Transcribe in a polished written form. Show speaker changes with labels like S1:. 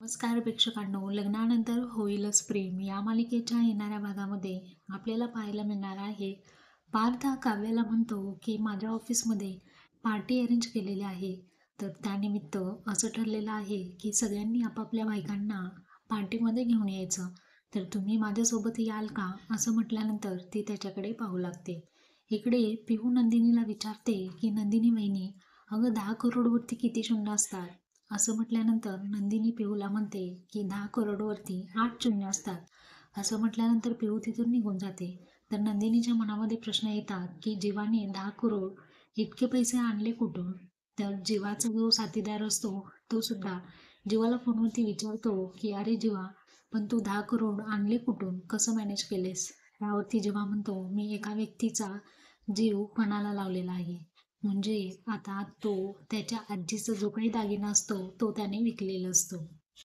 S1: नमस्कार प्रेक्षकांनो, लग्नानंतर होईलच प्रेम या मालिकेच्या येणाऱ्या भागामध्ये आपल्याला पाहायला मिळणार आहे. पार्थ हा काव्याला म्हणतो की माझ्या ऑफिसमध्ये पार्टी अरेंज केलेली आहे. तर त्यानिमित्त असं ठरलेलं आहे की सगळ्यांनी आपापल्या बायकांना पार्टीमध्ये घेऊन यायचं. तर तुम्ही माझ्यासोबत याल का, असं म्हटल्यानंतर ती त्याच्याकडे पाहू लागते. इकडे पिहू नंदिनीला विचारते की नंदिनी वहिनी, अगं 10 करोडवरती किती शून्य असतात? असं म्हटल्यानंतर नंदिनी पिहूला म्हणते की 10 करोडवरती 8 शून्य असतात. असं म्हटल्यानंतर पिहू तिथून निघून जाते. तर नंदिनीच्या मनामध्ये प्रश्न येतात की जीवाने 10 करोड इतके पैसे आणले कुठून? तर जीवाचा जो साथीदार असतो तो सुद्धा जीवाला फोनवरती विचारतो की अरे जीवा, पण तू 10 करोड आणले कुठून, कसं मॅनेज केलेस? यावरती जीवा म्हणतो मी एका व्यक्तीचा जीव पणाला लावलेला आहे. म्हणजे आता तो त्याच्या आजीचा जो काही दागिना असतो तो त्याने विकलेला असतो.